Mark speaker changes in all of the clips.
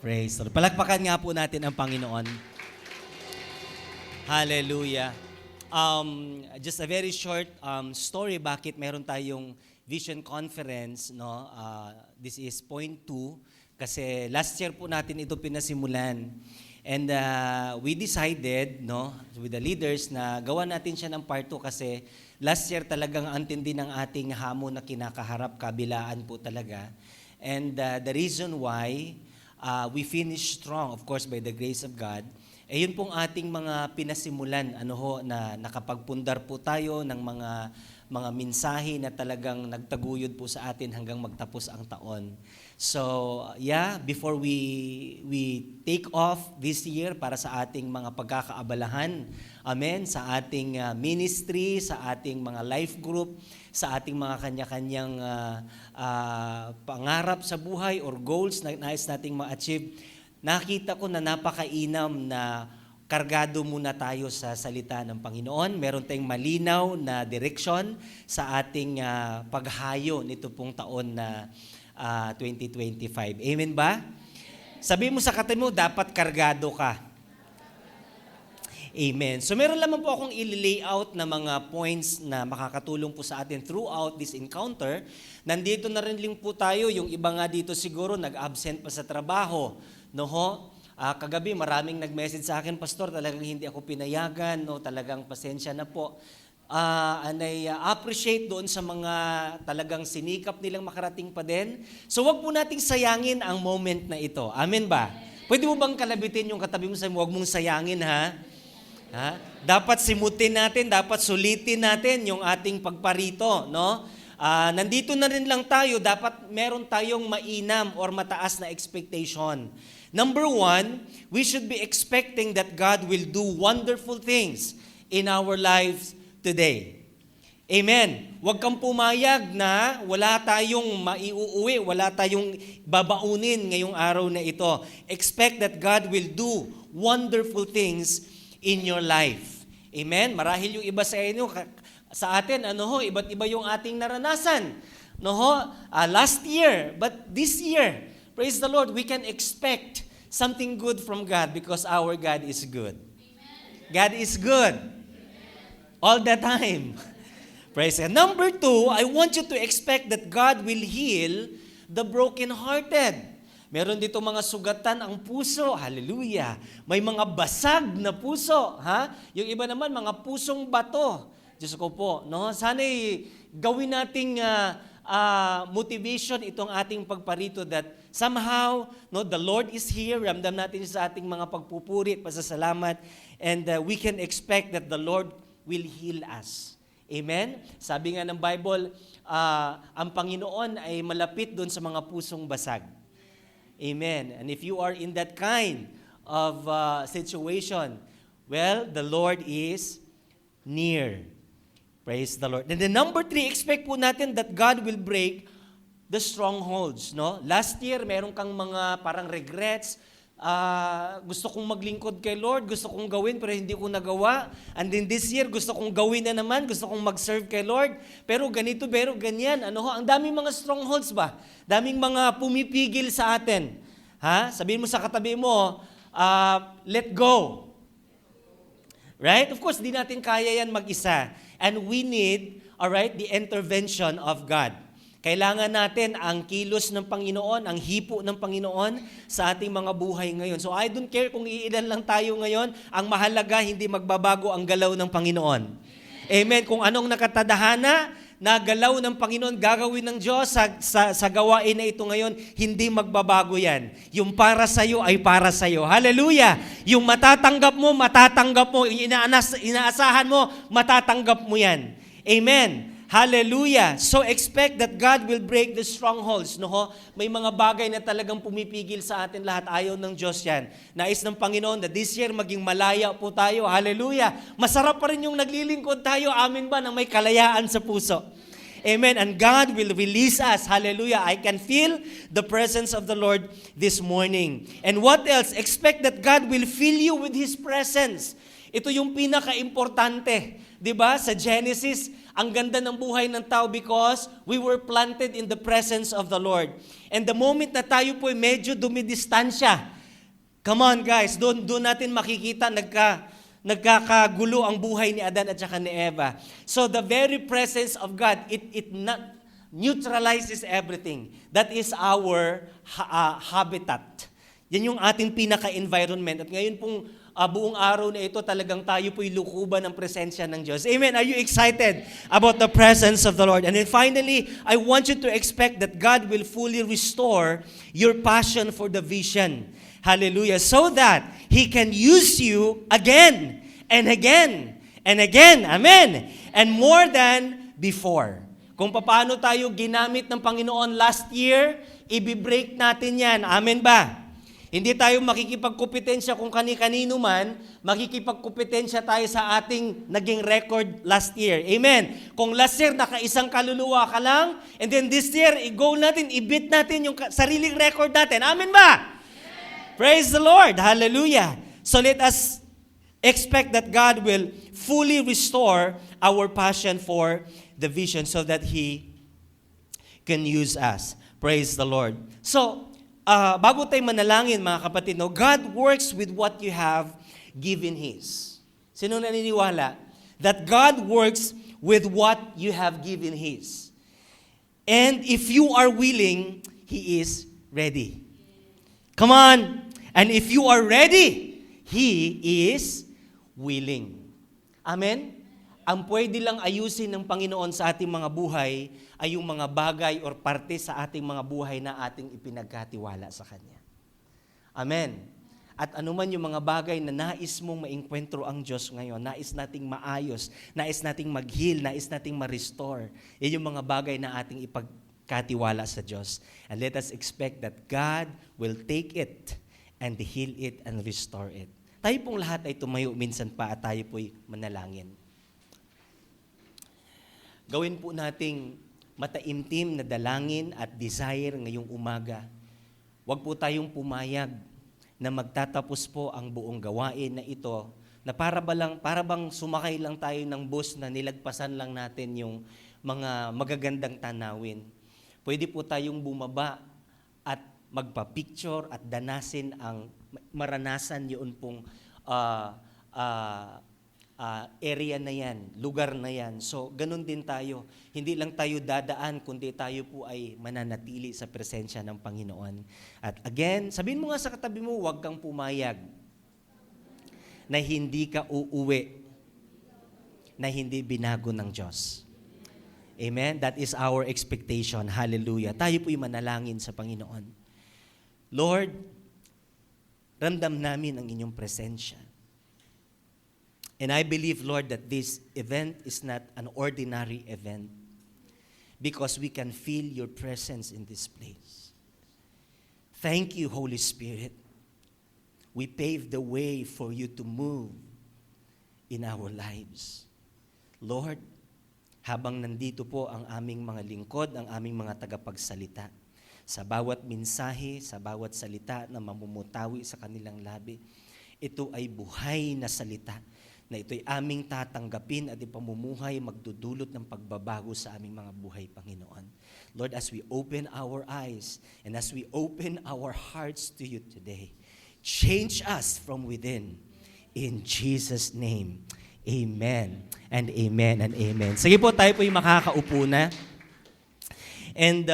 Speaker 1: Praise the Lord. Palakpakan nga po natin ang Panginoon. Hallelujah. Just a very short story bakit meron tayong vision conference, no? This is point 2 kasi last year po natin ito pinasimulan. And we decided, no, with the leaders na gawa natin siya ng part 2 kasi last year talagang antindi ng ating hamon na kinakaharap, kabilaan po talaga. And the reason why we finish strong, of course, by the grace of God, yun pong ating mga pinasimulan, na nakapagpundar po tayo ng mga mensahe na talagang nagtaguyod po sa atin hanggang magtapos ang taon. So, before we take off this year para sa ating mga pagkakaabalahan, amen, sa ating ministry, sa ating mga life group, sa ating mga kanya-kanyang pangarap sa buhay or goals na nais nating ma-achieve, nakita ko na napakainam na kargado muna tayo sa salita ng Panginoon. Meron tayong malinaw na direksyon sa ating paghayo nito pong taon na 2025. Amen ba? Sabi mo sa katabi mo, dapat kargado ka. Amen. So meron lamang po akong i-layout na mga points na makakatulong po sa atin throughout this encounter. Nandito na rin po tayo, yung iba nga dito siguro nag-absent pa sa trabaho. Kagabi maraming nag-message sa akin, Pastor, talagang hindi ako pinayagan, talagang pasensya na po. And I appreciate doon sa mga talagang sinikap nilang makarating pa din. So wag po nating sayangin ang moment na ito. Amen ba? Pwede mo bang kalabitin yung katabi mo sa wag mong sayangin, ha? Dapat simutin natin, dapat sulitin natin yung ating pagparito, no? Nandito na rin lang tayo, dapat meron tayong mainam or mataas na expectation. Number 1, we should be expecting that God will do wonderful things in our lives today. Amen. Huwag kang pumayag na wala tayong maiuuwi, wala tayong babaunin ngayong araw na ito. Expect that God will do wonderful things in your life. Amen? Marahil yung iba sa inyo, sa atin, iba't iba yung ating naranasan. Last year, but this year, praise the Lord, we can expect something good from God because our God is good. Amen. God is good. Amen. All the time. Praise God. Number 2, I want you to expect that God will heal the brokenhearted. Meron dito mga sugatan ang puso. Hallelujah. May mga basag na puso. Yung iba naman, mga pusong bato. Diyos ko po. Sana'y gawin nating motivation itong ating pagparito that somehow the Lord is here. Ramdam natin sa ating mga pagpupuri at pasasalamat. And we can expect that the Lord will heal us. Amen? Sabi nga ng Bible, ang Panginoon ay malapit doon sa mga pusong basag. Amen. And if you are in that kind of situation, well, the Lord is near. Praise the Lord. And then number 3, expect po natin that God will break the strongholds. Last year, meron kang mga parang regrets. Gusto kong maglingkod kay Lord, gusto kong gawin pero hindi ko nagawa. And then this year, gusto kong gawin na naman, gusto kong mag-serve kay Lord. Pero ganito, pero ganyan. Ang daming mga strongholds ba? Daming mga pumipigil sa atin. Sabihin mo sa katabi mo, let go. Right? Of course, di natin kaya yan mag-isa. And we need, the intervention of God. Kailangan natin ang kilos ng Panginoon, ang hipo ng Panginoon sa ating mga buhay ngayon. So I don't care kung iilan lang tayo ngayon, ang mahalaga hindi magbabago ang galaw ng Panginoon. Amen. Kung anong nakatadhana na galaw ng Panginoon gagawin ng Diyos sa gawain na ito ngayon, hindi magbabago yan. Yung para sa'yo ay para sa'yo. Hallelujah! Yung matatanggap mo. Yung inaasahan mo, matatanggap mo yan. Amen. Hallelujah. So expect that God will break the strongholds. May mga bagay na talagang pumipigil sa atin lahat. Ayaw ng Diyos yan. Nais ng Panginoon na this year maging malaya po tayo. Hallelujah. Masarap pa rin yung naglilingkod tayo. Amin ba? Na may kalayaan sa puso. Amen. And God will release us. Hallelujah. I can feel the presence of the Lord this morning. And what else? Expect that God will fill you with His presence. Ito yung pinaka-importante. Diba? Sa Genesis, ang ganda ng buhay ng tao because we were planted in the presence of the Lord. And the moment na tayo po medyo dumidistansya Come on guys, doon natin makikita nagkakagulo ang buhay ni Adan at saka ni Eva. So the very presence of God, it not neutralizes everything. That is our habitat. Yan yung ating pinaka-environment. At ngayon pong buong araw na ito, talagang tayo po'y lukuban ng presensya ng Diyos. Amen. Are you excited about the presence of the Lord? And then finally, I want you to expect that God will fully restore your passion for the vision. Hallelujah. So that He can use you again and again and again. Amen. And more than before. Kung paano tayo ginamit ng Panginoon last year, i-break natin yan. Amen ba? Hindi tayo makikipagkompetensya kung kani-kanino man, makikipagkompetensya tayo sa ating naging record last year. Amen. Kung last year nakaisang kaluluwa ka lang, and then this year, i-go natin, i-beat natin yung sariling record natin. Amen ba? Praise the Lord. Hallelujah. So let us expect that God will fully restore our passion for the vision so that He can use us. Praise the Lord. So, bago tayo manalangin mga kapatid, no, God works with what you have given His. Sino naniniwala? That God works with what you have given His. And if you are willing, He is ready. Come on. And if you are ready, He is willing. Amen? Ang pwede lang ayusin ng Panginoon sa ating mga buhay ay yung mga bagay or parte sa ating mga buhay na ating ipinagkatiwala sa Kanya. Amen? At anuman yung mga bagay na nais mong maengkwentro ang Diyos ngayon, nais nating maayos, nais nating mag-heal, nais nating ma-restore, yan yung mga bagay na ating ipagkatiwala sa Diyos. And let us expect that God will take it and heal it and restore it. Tayo pong lahat ay tumayo minsan pa at tayo po'y manalangin. Gawin po nating mataimtim na dalangin at desire ngayong umaga. Huwag po tayong pumayag na magtatapos po ang buong gawain na ito na para bang sumakay lang tayo ng bus na nilagpasan lang natin yung mga magagandang tanawin. Pwede po tayong bumaba at magpa-picture at danasin ang maranasan yun pong area na yan, lugar na yan. So, ganun din tayo. Hindi lang tayo dadaan, kundi tayo po ay mananatili sa presensya ng Panginoon. At again, sabihin mo nga sa katabi mo, huwag kang pumayag na hindi ka uuwi, na hindi binago ng Diyos. Amen? That is our expectation. Hallelujah. Tayo po'y manalangin sa Panginoon. Lord, ramdam namin ang inyong presensya. And I believe, Lord, that this event is not an ordinary event because we can feel your presence in this place. Thank you, Holy Spirit. We pave the way for you to move in our lives. Lord, habang nandito po ang aming mga lingkod, ang aming mga tagapagsalita, sa bawat mensahe, sa bawat salita na mamumutawi sa kanilang labi, ito ay buhay na salita na ito'y aming tatanggapin at ipamumuhay magdudulot ng pagbabago sa aming mga buhay, Panginoon. Lord, as we open our eyes and as we open our hearts to you today, change us from within. In Jesus' name, amen and amen and amen. Sige po, tayo po'y makakaupo na. And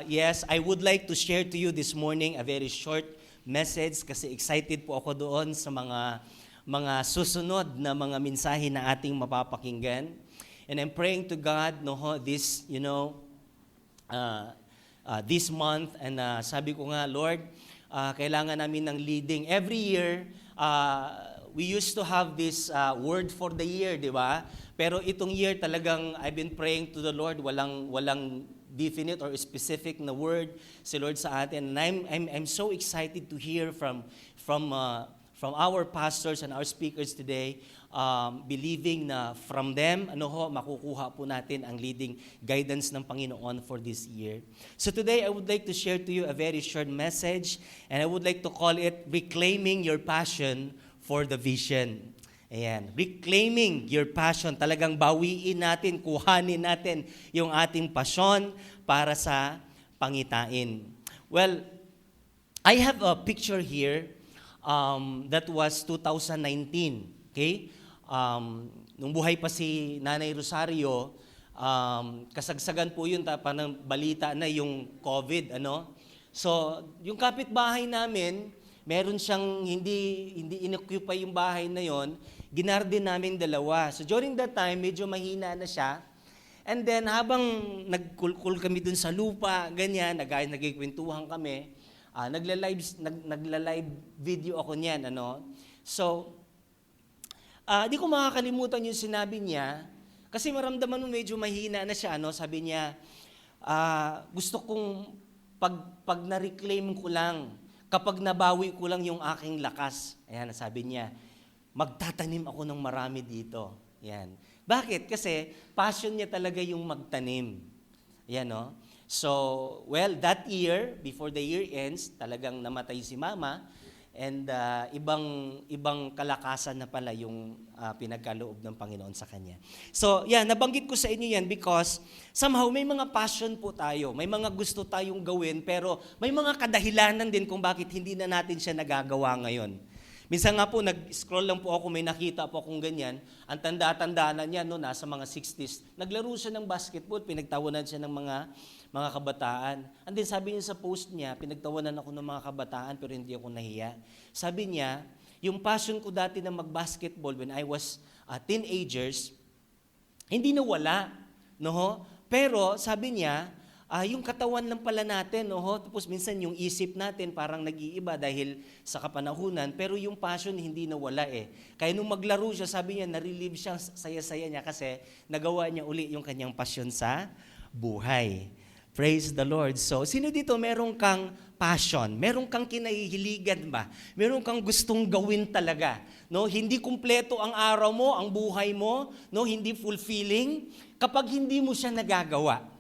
Speaker 1: yes, I would like to share to you this morning a very short message kasi excited po ako doon sa mga susunod na mga mensahe na ating mapapakinggan. And I'm praying to God this, this month. And sabi ko nga, Lord, kailangan namin ng leading. Every year, we used to have this word for the year, di ba? Pero itong year talagang I've been praying to the Lord, walang definite or specific na word si Lord sa atin. And I'm so excited to hear from our pastors and our speakers today, believing na from them, makukuha po natin ang leading guidance ng Panginoon for this year. So today, I would like to share to you a very short message, and I would like to call it Reclaiming Your Passion for the Vision. Ayan, reclaiming your passion. Talagang bawiin natin, kuhanin natin yung ating passion para sa pangitain. Well, I have a picture here That was 2019. Okay? Nung buhay pa si Nanay Rosario, kasagsagan po yun, parang balita na yung COVID, ano? So, yung kapitbahay namin, meron siyang hindi inoccupy yung bahay na yon, ginarden namin dalawa. So during that time, medyo mahina na siya. And then habang nagkulkul kami dun sa lupa, ganyan, nagkikwentuhan kami, nagla-live video ako niyan, ano. So, di ko makakalimutan yung sinabi niya, kasi maramdaman mo medyo mahina na siya, ano. Sabi niya, gusto kong pag na-reclaim ko lang, kapag nabawi ko lang yung aking lakas, ayan, sabi niya, magtatanim ako ng marami dito. Yan. Bakit? Kasi passion niya talaga yung magtanim. Yan, no? So, well, that year, before the year ends, talagang namatay si Mama. And ibang kalakasan na pala yung pinagkaloob ng Panginoon sa kanya. So, yan, nabanggit ko sa inyo yan because somehow may mga passion po tayo. May mga gusto tayong gawin, pero may mga kadahilanan din kung bakit hindi na natin siya nagagawa ngayon. Minsan nga po, nag-scroll lang po ako, may nakita po akong ganyan. Ang tanda-tanda na niya, no, nasa mga 60s. Naglaro siya ng basketball, pinagtawanan siya ng mga kabataan. And then sabi niya sa post niya, pinagtawanan ako ng mga kabataan pero hindi ako nahiya. Sabi niya, yung passion ko dati na mag-basketball when I was teenagers, hindi nawala. No? Pero sabi niya, yung katawan lang pala natin, tapos minsan yung isip natin parang nag-iiba dahil sa kapanahunan, pero yung passion hindi nawala eh. Kaya nung maglaro siya, sabi niya, na-relieve siya, saya-saya niya kasi nagawa niya uli yung kanyang passion sa buhay. Praise the Lord. So, sino dito meron kang passion? Meron kang kinahihiligan ba? Meron kang gustong gawin talaga? No, hindi kumpleto ang araw mo, ang buhay mo, no, hindi fulfilling kapag hindi mo siya nagagawa.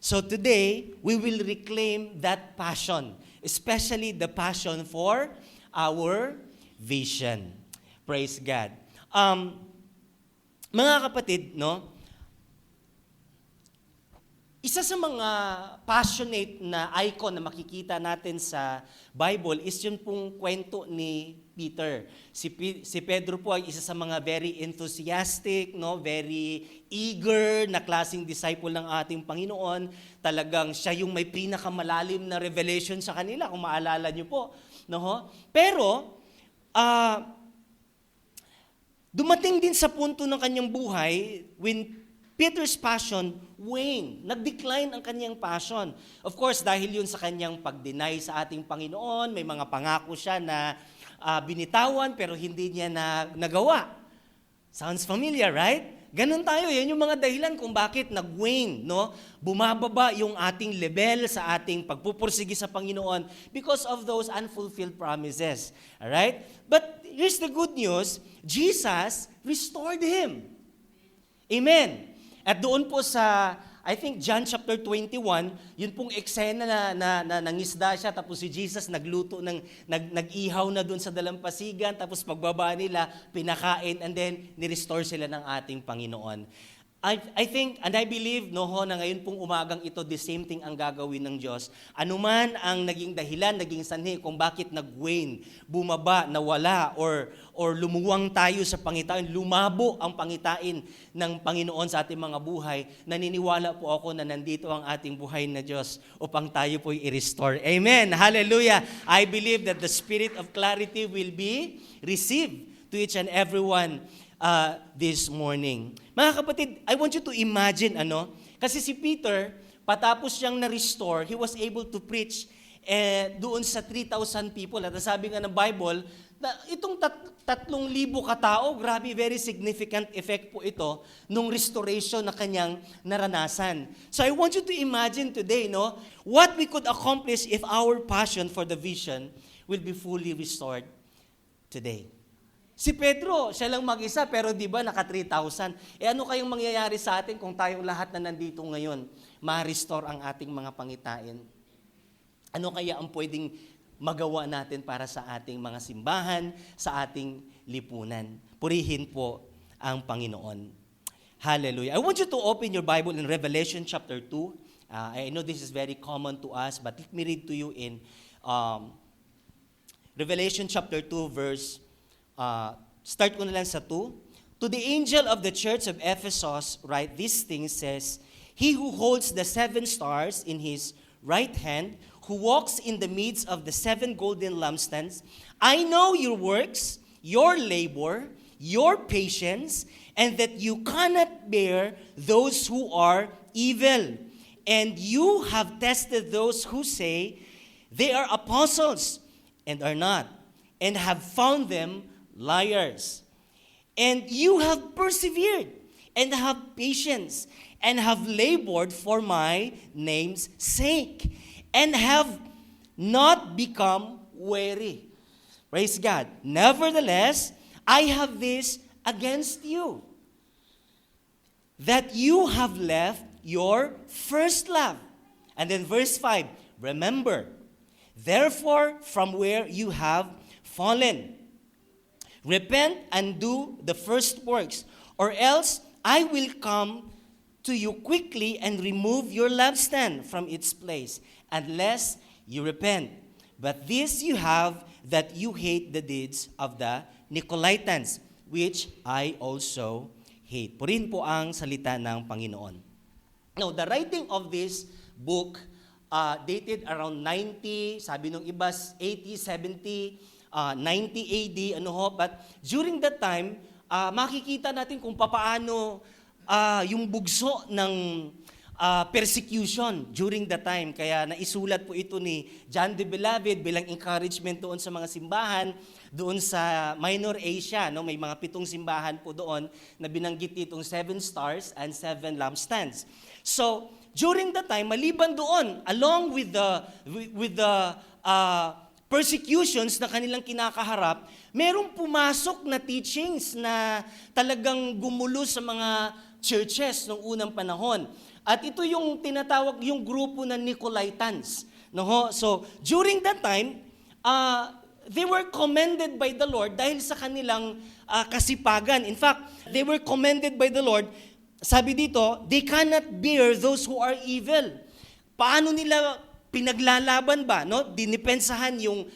Speaker 1: So today, we will reclaim that passion, especially the passion for our vision. Praise God. Mga kapatid, no, isa sa mga passionate na icon na makikita natin sa Bible is yung pong kwento ni Peter. Si Pedro po ay isa sa mga very enthusiastic, no, very eager na klaseng disciple ng ating Panginoon. Talagang siya yung may pinakamalalim na revelation sa kanila, kung maalala niyo po. No? Pero, dumating din sa punto ng kanyang buhay when Peter's passion waned. Nag-decline ang kanyang passion. Of course, dahil yun sa kanyang pag-deny sa ating Panginoon, may mga pangako siya na binitawan pero hindi niya nagawa. Sounds familiar, right? Ganun tayo, yan yung mga dahilan kung bakit nag-wane, no? Bumababa yung ating level sa ating pagpupursige sa Panginoon because of those unfulfilled promises. Alright? But here's the good news, Jesus restored him. Amen. At doon po sa, I think, John chapter 21, yun pong eksena na nangisda siya, tapos si Jesus nagluto, nag-ihaw na doon sa dalampasigan, tapos pagbaba nila, pinakain, and then nirestore sila ng ating Panginoon. I think, and I believe, na ngayon pong umagang ito, the same thing ang gagawin ng Diyos. Anuman ang naging dahilan, naging sanhi kung bakit nag-wane, bumaba, nawala, or lumuwang tayo sa pangitain, lumabo ang pangitain ng Panginoon sa ating mga buhay, naniniwala po ako na nandito ang ating buhay na Diyos upang tayo po'y i-restore. Amen! Hallelujah! I believe that the spirit of clarity will be received to each and every one this morning. Mga kapatid, I want you to imagine, kasi si Peter, patapos siyang na-restore, he was able to preach doon sa 3,000 people. At sabi nga ng Bible, na itong 3,000 katao, grabe, very significant effect po ito nung restoration na kanyang naranasan. So I want you to imagine today, what we could accomplish if our passion for the vision will be fully restored today. Si Pedro, siya lang mag-isa, pero di ba naka 3,000? Ano kayong mangyayari sa atin kung tayong lahat na nandito ngayon, ma-restore ang ating mga pangitain? Ano kaya ang pwedeng magawa natin para sa ating mga simbahan, sa ating lipunan? Purihin po ang Panginoon. Hallelujah. I want you to open your Bible in Revelation chapter 2. I know this is very common to us, but let me read to you in Revelation chapter 2 verse, start ko na lang sa 2. To the angel of the church of Ephesus write these things, says, He who holds the 7 stars in his right hand, who walks in the midst of the 7 golden lampstands, I know your works, your labor, your patience, and that you cannot bear those who are evil. And you have tested those who say they are apostles and are not, and have found them liars. And you have persevered and have patience and have labored for my name's sake and have not become weary. Praise God. Nevertheless, I have this against you, that you have left your first love. And then verse 5, remember, therefore, from where you have fallen, repent and do the first works, or else I will come to you quickly and remove your lampstand from its place, unless you repent. But this you have, that you hate the deeds of the Nicolaitans, which I also hate. Purihin po ang salita ng Panginoon. Now, the writing of this book dated around 90, sabi nung iba 80, 70, 90 AD, but during that time, makikita natin kung papaano yung bugso ng persecution during the time. Kaya naisulat po ito ni John the Beloved bilang encouragement doon sa mga simbahan doon sa Minor Asia. No? May mga 7 simbahan po doon na binanggit itong 7 stars and 7 lampstands. So, during the time, maliban doon, along with the persecutions na kanilang kinakaharap, merong pumasok na teachings na talagang gumulo sa mga churches noong unang panahon. At ito yung tinatawag yung grupo ng Nicolaitans. No? So, during that time, they were commended by the Lord dahil sa kanilang kasipagan. In fact, they were commended by the Lord. Sabi dito, they cannot bear those who are evil. Paano nila pinaglalaban ba, no? Dinipensahan yung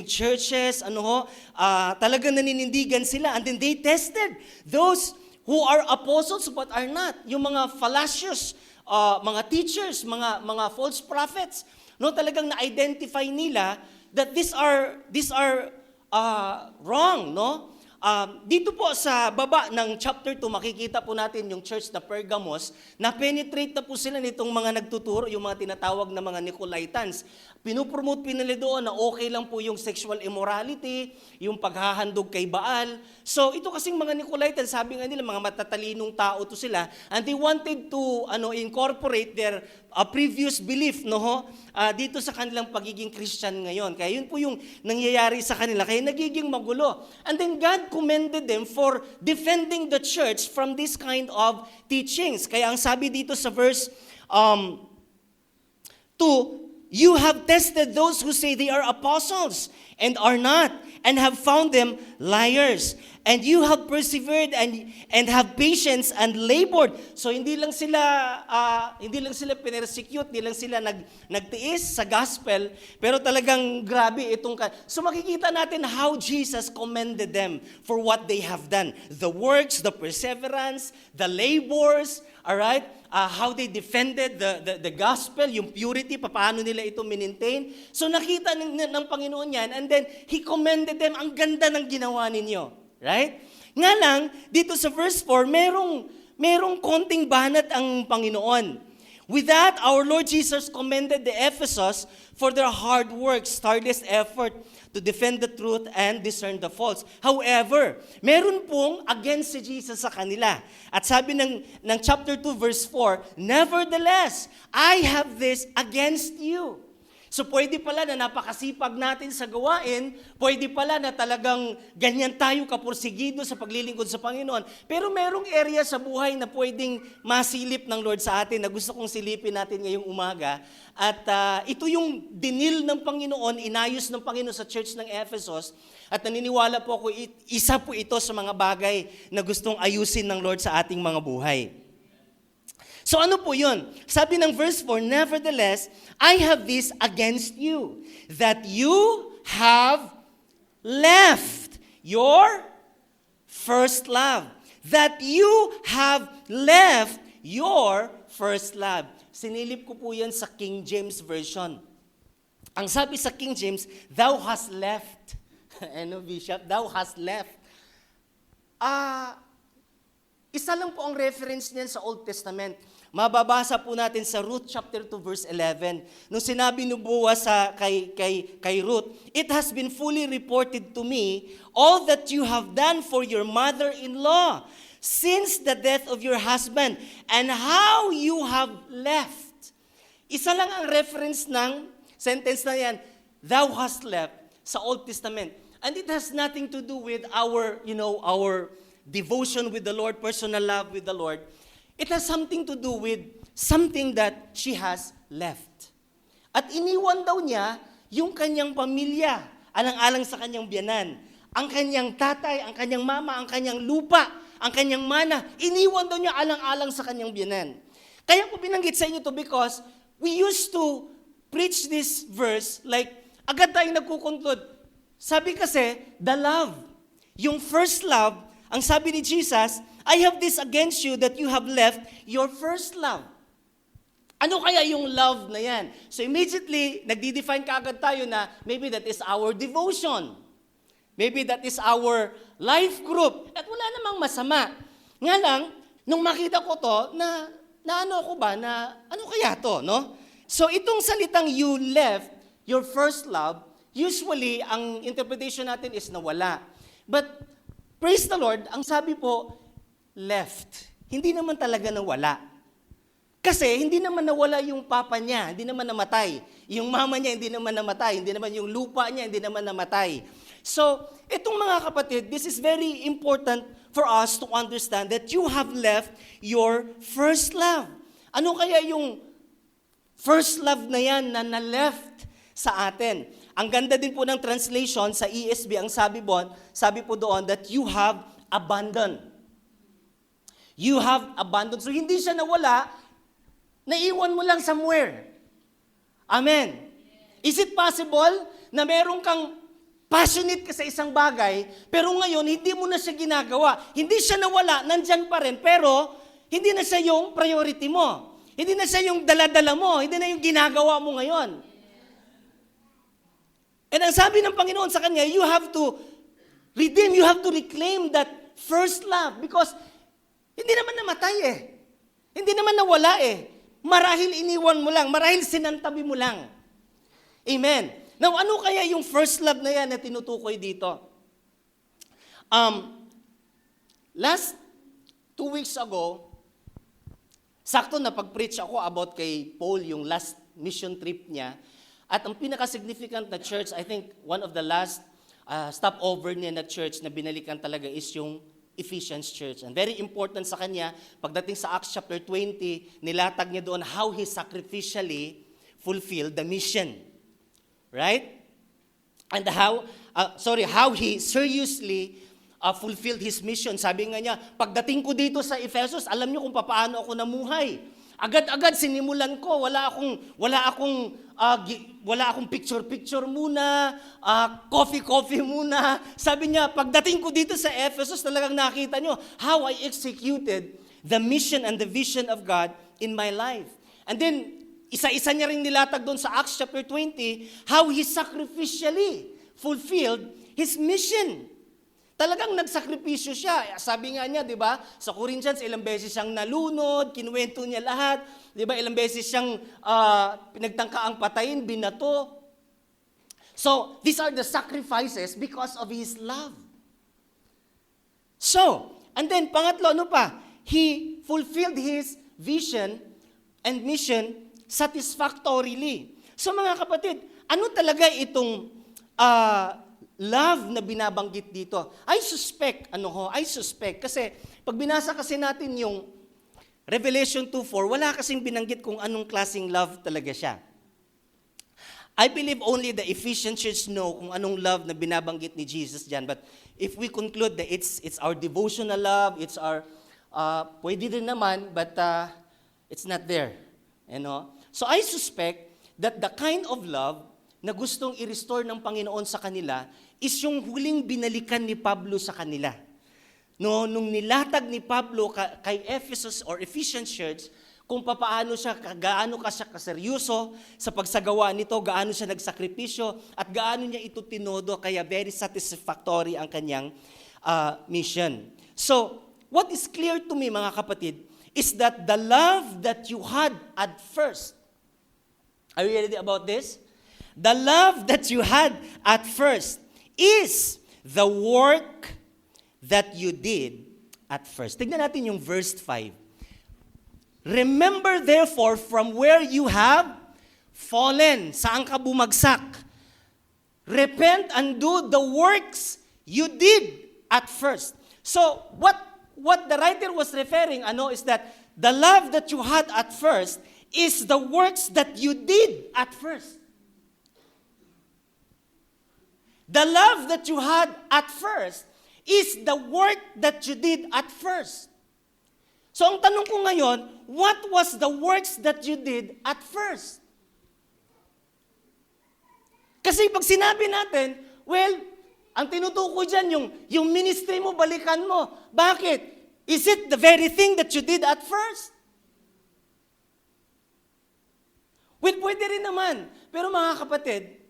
Speaker 1: churches, talagang naninindigan sila, and then they tested those who are apostles but are not. Yung mga fallacious mga teachers, mga false prophets, no? Talagang na-identify nila that these are wrong, no? Dito po sa baba ng chapter 2, makikita po natin yung church na Pergamos, na penetrate na po sila nitong mga nagtuturo, yung mga tinatawag na mga Nicolaitans. Pinupromote nila doon na okay lang po yung sexual immorality, yung paghahandog kay Baal. So ito kasing mga Nicolaitans, sabi nga nila, mga matatalinong tao to sila, and they wanted to incorporate their previous belief dito sa kanilang pagiging Christian ngayon. Kaya yun po yung nangyayari sa kanila, kaya nagiging magulo. And then God commended them for defending the church from this kind of teachings. Kaya ang sabi dito sa verse 2, you have tested those who say they are apostles and are not, and have found them liars. And you have persevered and have patience and labored. So hindi lang sila pinersecute, hindi lang sila nagtiis sa gospel, pero talagang grabe itong. So makikita natin how Jesus commended them for what they have done. The works, the perseverance, the labors, all right? How they defended the gospel, yung purity, paano nila ito maintain. So nakita ng Panginoon yan, and then He commended them, ang ganda ng ginawa ninyo. Right? Nga lang, dito sa verse 4, merong konting banat ang Panginoon. With that, our Lord Jesus commended the Ephesus for their hard work, tireless effort to defend the truth and discern the false. However, meron pong against si Jesus sa kanila. At sabi ng chapter 2 verse 4, nevertheless, I have this against you. So pwede pala na napakasipag natin sa gawain, pwede pala na talagang ganyan tayo kapursigido sa paglilingkod sa Panginoon. Pero merong area sa buhay na pwedeng masilip ng Lord sa atin na gusto kong silipin natin ngayong umaga. At ito yung dinil ng Panginoon, inayos ng Panginoon sa church ng Ephesus. At naniniwala po ako, isa po ito sa mga bagay na gustong ayusin ng Lord sa ating mga buhay. So ano po yun? Sabi ng verse 4, nevertheless, I have this against you, that you have left your first love. That you have left your first love. Sinilip ko po yan sa King James Version. Ang sabi sa King James, thou hast left. Ano, Bishop? Thou hast left. Isa lang po ang reference niyan sa Old Testament. Mababasa po natin sa Ruth chapter 2 verse 11. Nung sinabi ni Boaz kay Ruth, "It has been fully reported to me all that you have done for your mother-in-law since the death of your husband and how you have left." Isa lang ang reference ng sentence na yan, thou hast left, sa Old Testament. And it has nothing to do with our devotion with the Lord, personal love with the Lord. It has something to do with something that she has left. At iniwan daw niya yung kanyang pamilya, alang-alang sa kanyang biyanan. Ang kanyang tatay, ang kanyang mama, ang kanyang lupa, ang kanyang mana, iniwan daw niya alang-alang sa kanyang biyanan. Kaya ko binanggit sa inyo to because we used to preach this verse like agad tayong nagkukonklud. Sabi kasi, the love, yung first love, ang sabi ni Jesus, I have this against you that you have left your first love. Ano kaya yung love na yan? So immediately, nagdi-define kaagad tayo na maybe that is our devotion. Maybe that is our life group. At wala namang masama. Nga lang, nung makita ko to, na ano kaya to, no? So itong salitang you left your first love, usually, ang interpretation natin is nawala. But, praise the Lord, ang sabi po, left. Hindi naman talaga nawala. Kasi, hindi naman nawala yung papa niya, hindi naman namatay. Yung mama niya, hindi naman namatay. Hindi naman yung lupa niya, hindi naman namatay. So, itong mga kapatid, this is very important for us to understand that you have left your first love. Ano kaya yung first love na yan na na-left sa atin? Ang ganda din po ng translation sa ESV, ang sabi po doon that you have abandoned. You have abandoned. So hindi siya nawala, naiwan mo lang somewhere. Amen. Is it possible na meron kang passionate ka sa isang bagay, pero ngayon hindi mo na siya ginagawa? Hindi siya nawala, nandyan pa rin, pero hindi na siya yung priority mo. Hindi na siya yung dala-dala mo, hindi na yung ginagawa mo ngayon. And ang sabi ng Panginoon sa kanya, you have to redeem, you have to reclaim that first love because hindi naman namatay eh. Hindi naman nawala eh. Marahil iniwan mo lang, marahil sinantabi mo lang. Amen. Now, ano kaya yung first love na yan na tinutukoy dito? Last 2 weeks ago, sakto na pag-preach ako about kay Paul, yung last mission trip niya. At ang pinaka-significant na church, I think one of the last stopover niya na church na binalikan talaga is yung Ephesians Church. And very important sa kanya, pagdating sa Acts chapter 20, nilatag niya doon how he sacrificially fulfilled the mission. Right? And how he seriously fulfilled his mission. Sabi nga niya, pagdating ko dito sa Ephesus, alam niyo kung paano ako namuhay. Agad-agad sinimulan ko, wala akong picture-picture muna, coffee muna. Sabi niya, pagdating ko dito sa Ephesus, talagang nakita niyo how I executed the mission and the vision of God in my life. And then, isa-isa niya rin nilatag doon sa Acts chapter 20, how he sacrificially fulfilled his mission. Talagang nagsakripisyo siya. Sabi nga niya, di ba, sa Corinthians, ilang beses siyang nalunod, kinuwento niya lahat. Di ba, ilang beses siyang pinagtangkaang patayin, binato. So, these are the sacrifices because of his love. So, and then, pangatlo, ano pa? He fulfilled his vision and mission satisfactorily. So, mga kapatid, ano talaga itong love na binabanggit dito? I suspect, kasi pag binasa kasi natin yung Revelation 2:4, wala kasing binanggit kung anong klaseng love talaga siya. I believe only the Ephesian church know kung anong love na binabanggit ni Jesus dyan. But if we conclude that it's our devotional love, it's our, pwede din naman, but it's not there. You know? So I suspect that the kind of love na gustong i-restore ng Panginoon sa kanila is yung huling binalikan ni Pablo sa kanila. No, nung nilatag ni Pablo kay Ephesus or Ephesian Church, kung paano siya, gaano ka siya kaseryoso sa pagsagawa nito, gaano siya nagsakripisyo, at gaano niya ito tinodo, kaya very satisfactory ang kanyang mission. So, what is clear to me, mga kapatid, is that the love that you had at first, are you ready about this? The love that you had at first is the work that you did at first. Tignan natin yung verse 5. Remember therefore from where you have fallen. Saan ka bumagsak? Repent and do the works you did at first. So, what the writer was referring, is that the love that you had at first is the works that you did at first. The love that you had at first is the work that you did at first. So ang tanong ko ngayon, what was the works that you did at first? Kasi pag sinabi natin, well, ang tinutukoy dyan, yung ministry mo, balikan mo. Bakit? Is it the very thing that you did at first? Well, pwede rin naman. Pero mga kapatid,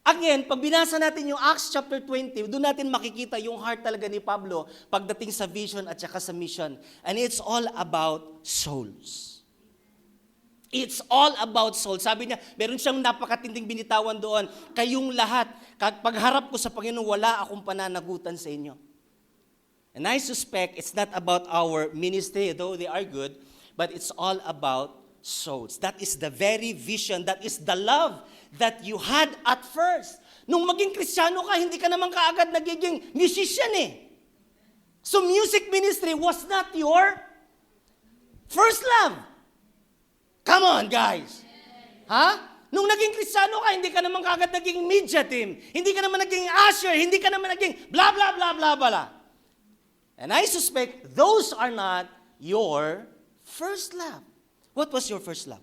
Speaker 1: again, pag binasa natin yung Acts chapter 20, doon natin makikita yung heart talaga ni Pablo pagdating sa vision at saka sa mission. And it's all about souls. It's all about souls. Sabi niya, meron siyang napakatinding binitawan doon. Kayong lahat, pagharap ko sa Panginoon, wala akong pananagutan sa inyo. And I suspect it's not about our ministry, though they are good, but it's all about souls. That is the very vision, that is the love that you had at first. Nung maging Kristiyano ka, hindi ka naman kaagad nagiging musician eh. So music ministry was not your first love. Come on, guys. Ha? Nung naging Kristiyano ka, hindi ka naman kaagad naging media team. Hindi ka naman naging usher. Hindi ka naman naging blah, blah, blah, blah, blah. And I suspect those are not your first love. What was your first love?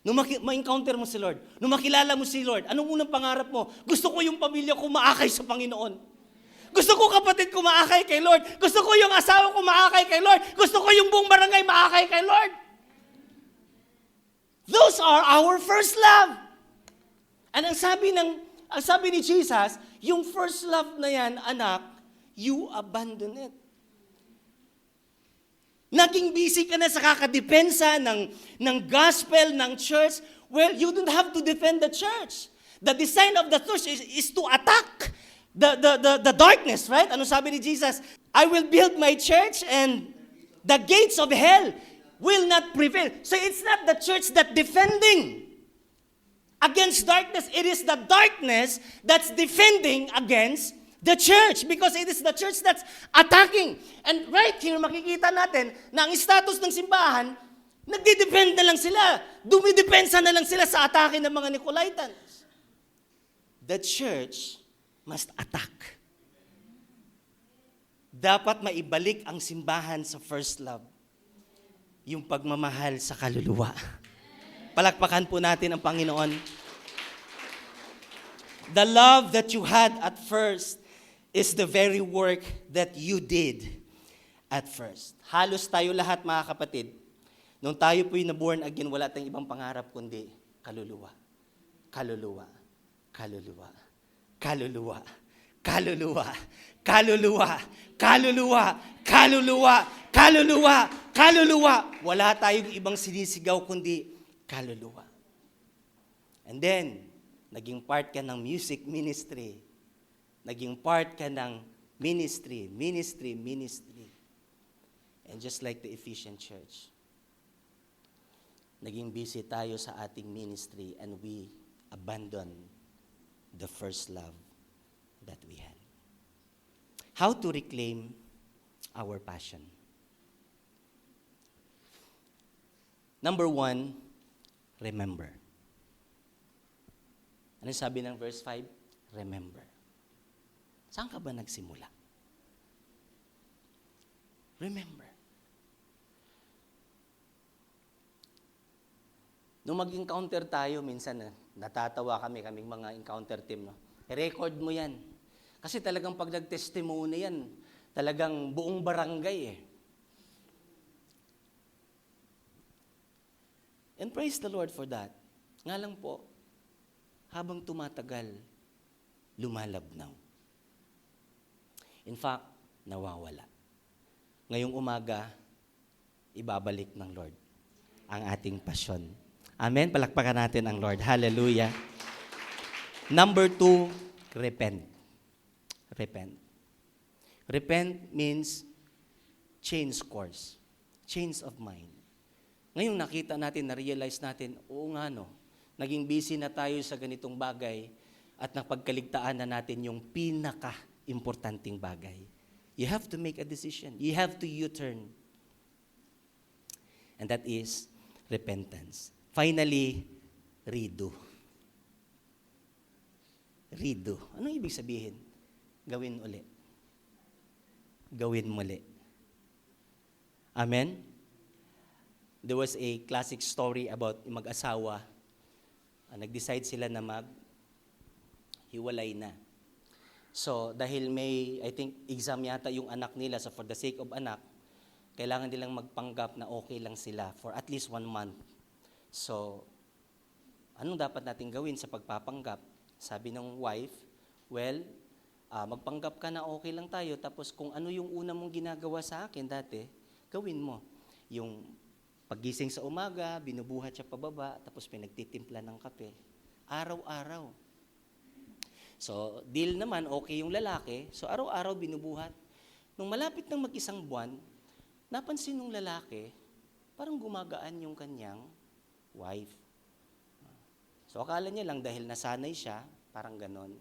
Speaker 1: Nung ma-encounter mo si Lord, nung makilala mo si Lord, anong unang pangarap mo? Gusto ko yung pamilya ko maakay sa Panginoon. Gusto ko kapatid ko maakay kay Lord. Gusto ko yung asawa ko maakay kay Lord. Gusto ko yung buong barangay maakay kay Lord. Those are our first love. And ang sabi ni Jesus, yung first love na yan, anak, you abandon it. Naging busy ka na sa kakadepensa ng gospel, ng church. Well, you don't have to defend the church. The design of the church is to attack the darkness, right? Ano sabi ni Jesus? I will build my church and the gates of hell will not prevail. So it's not the church that's defending against darkness. It is the darkness that's defending against the church, because it is the church that's attacking. And right here, makikita natin na ang status ng simbahan, nagdidepend na lang sila. Dumidepensa na lang sila sa atake ng mga Nicolaitans. The church must attack. Dapat maibalik ang simbahan sa first love. Yung pagmamahal sa kaluluwa. Palakpakan po natin ang Panginoon. The love that you had at first is the very work that you did at first. Halos tayo lahat, mga kapatid, nung tayo po'y na-born again, wala tayong ibang pangarap kundi kaluluwa. Kaluluwa. Kaluluwa. Kaluluwa. Kaluluwa. Kaluluwa. Kaluluwa. Kaluluwa. Kaluluwa. Kaluluwa. Wala tayong ibang sinisigaw kundi kaluluwa. And then, naging part ka ng music ministry. Naging part ka ng ministry. And just like the Ephesian church, naging busy tayo sa ating ministry and we abandon the first love that we had. How to reclaim our passion? Number 1, remember. Ano sabi ng verse 5? Remember. Saan ka ba nagsimula? Remember. Nung mag-encounter tayo, minsan natatawa kaming mga encounter team. No? I-record mo yan. Kasi talagang pag nag-testimony yan, talagang buong barangay eh. And praise the Lord for that. Nga lang po, habang tumatagal, lumalabnaw. In fact, nawawala. Ngayong umaga, ibabalik ng Lord ang ating pasyon. Amen? Palakpakan natin ang Lord. Hallelujah. Number 2, repent. Repent. Repent means change course. Change of mind. Ngayon nakita natin, na-realize natin, oo nga no, naging busy na tayo sa ganitong bagay at napagkaligtaan na natin yung pinaka-importanting bagay. You have to make a decision. You have to U-turn. And that is repentance. Finally, redo. Redo. Anong ibig sabihin? Gawin uli. Gawin muli. Amen? There was a classic story about mag-asawa. Nag-decide sila na mag-hiwalay na. So, dahil may, I think, exam yata yung anak nila, so for the sake of anak, kailangan nilang magpanggap na okay lang sila for at least 1 month. So, anong dapat natin gawin sa pagpapanggap? Sabi ng wife, well, magpanggap ka na okay lang tayo, tapos kung ano yung una mong ginagawa sa akin dati, gawin mo. Yung paggising sa umaga, binubuhat siya pababa, tapos pinagtitimpla ng kape. Araw-araw. So, deal naman, okay yung lalaki. So, araw-araw binubuhat. Nung malapit ng mag-isang buwan, napansin ng lalaki, parang gumagaan yung kanyang wife. So, akala niya lang dahil nasanay siya, parang ganon.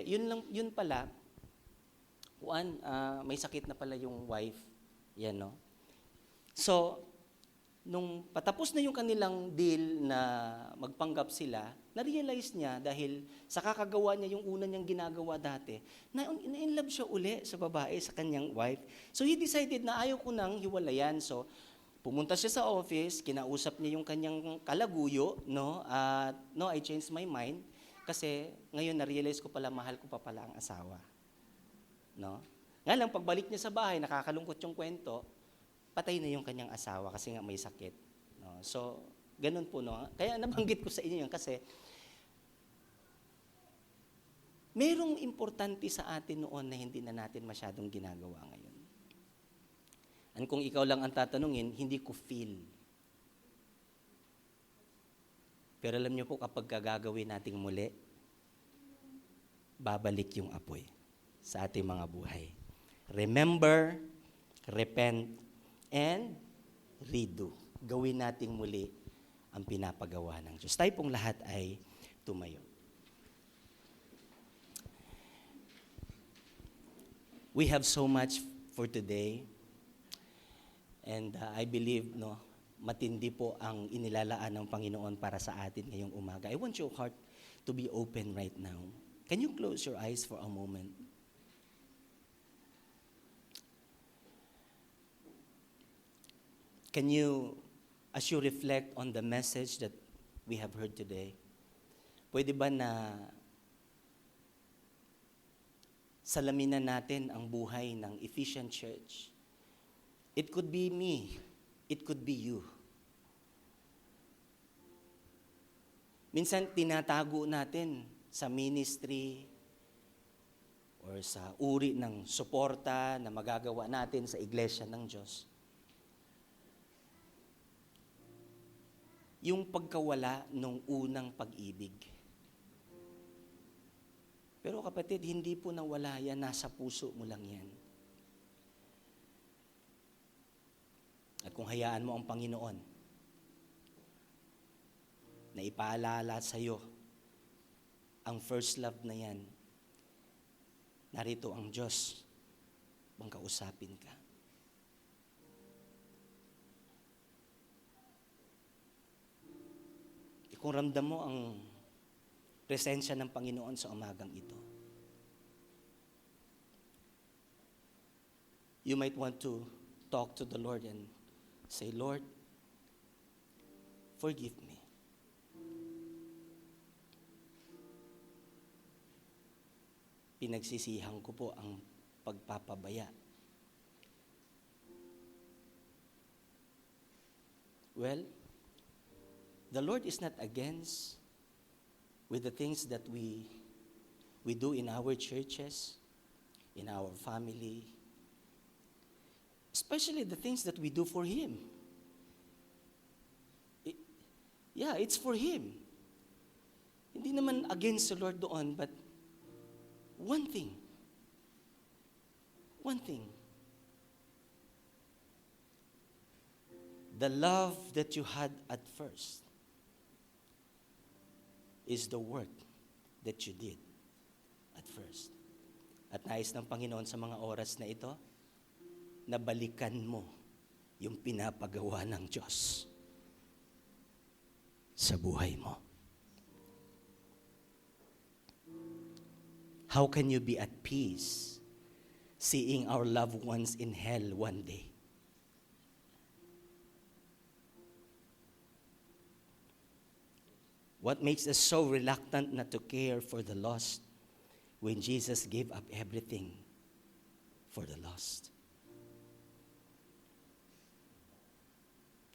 Speaker 1: Yun pala, may sakit na pala yung wife. Yan, no? So, nung patapos na yung kanilang deal na magpanggap sila, na-realize niya dahil sa kakagawa niya yung una niyang ginagawa dati, na in love siya uli sa babae, sa kanyang wife. So he decided na ayaw ko nang hiwalayan. So pumunta siya sa office, kinausap niya yung kanyang kalaguyo, no? No, I changed my mind kasi ngayon na-realize ko pala mahal ko pa pala ang asawa. No? Nga lang, pagbalik niya sa bahay, nakakalungkot yung kwento, patay na yung kanyang asawa kasi nga may sakit. No? So, ganun po, no? Kaya nabanggit ko sa inyo yun kasi merong importante sa atin noon na hindi na natin masyadong ginagawa ngayon. And kung ikaw lang ang tatanungin, hindi ko feel. Pero alam niyo po, kapag gagawin nating muli, babalik yung apoy sa ating mga buhay. Remember, repent, and redo. Gawin nating muli ang pinapagawa ng Diyos. Tayo pong lahat ay tumayo. We have so much for today. And I believe, no, matindi po ang inilalaan ng Panginoon para sa atin ngayong umaga. I want your heart to be open right now. Can you close your eyes for a moment? Can you, as you reflect on the message that we have heard today, pwede ba na salaminan natin ang buhay ng Ephesian Church? It could be me. It could be you. Minsan tinatago natin sa ministry or sa uri ng suporta na magagawa natin sa iglesia ng Diyos. Yung pagkawala nung unang pag-ibig. Pero kapatid, hindi po nawala yan, nasa puso mo lang yan. At kung hayaan mo ang Panginoon na ipaalala sa iyo ang first love na yan, narito ang Diyos, bang kausapin ka. Kung ramdam mo ang presensya ng Panginoon sa umagang ito, you might want to talk to the Lord and say, Lord, forgive me. pinagsisihan ko po ang pagpapabaya. Well, the Lord is not against with the things that we do in our churches, in our family, especially the things that we do for Him. Yeah, it's for Him. Hindi naman against the Lord doon, but one thing, the love that you had at first is the work that you did at first. At nais ng Panginoon sa mga oras na ito, na balikan mo yung pinapagawa ng Diyos sa buhay mo. How can you be at peace seeing our loved ones in hell one day? What makes us so reluctant not to care for the lost when Jesus gave up everything for the lost?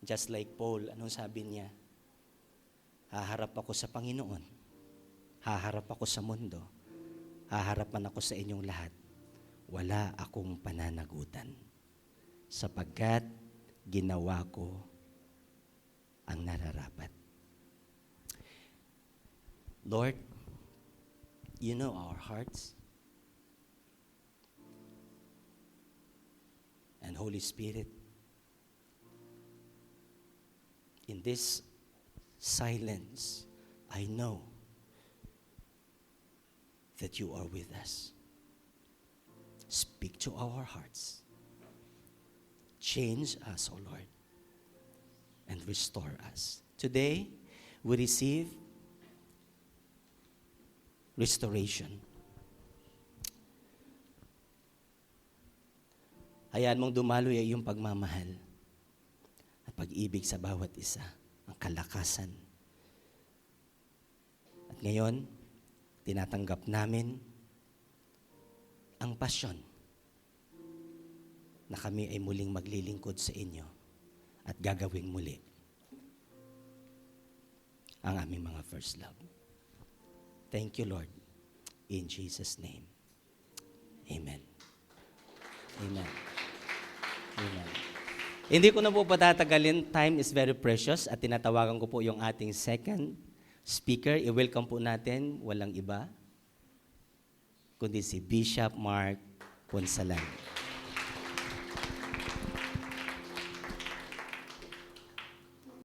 Speaker 1: Just like Paul, anong sabi niya? Haharap ako sa Panginoon. Haharap ako sa mundo. Haharapan ako sa inyong lahat. Wala akong pananagutan. Sapagkat ginawa ko ang nararapat. Lord, you know our hearts. And Holy Spirit, in this silence, I know that you are with us. Speak to our hearts. Change us, O Lord, and restore us. Today, we receive restoration. Hayaan mong dumaloy ay iyong pagmamahal at pag-ibig sa bawat isa, ang kalakasan. At ngayon, tinatanggap namin ang pasyon na kami ay muling maglilingkod sa inyo at gagawing muli ang aming mga first love. Thank you, Lord. In Jesus' name. Amen. Amen. Amen. Hindi ko na po patatagalin. Time is very precious at tinatawagan ko po yung ating second speaker. I-welcome po natin, walang iba, kundi si Bishop Mark Ponsalan.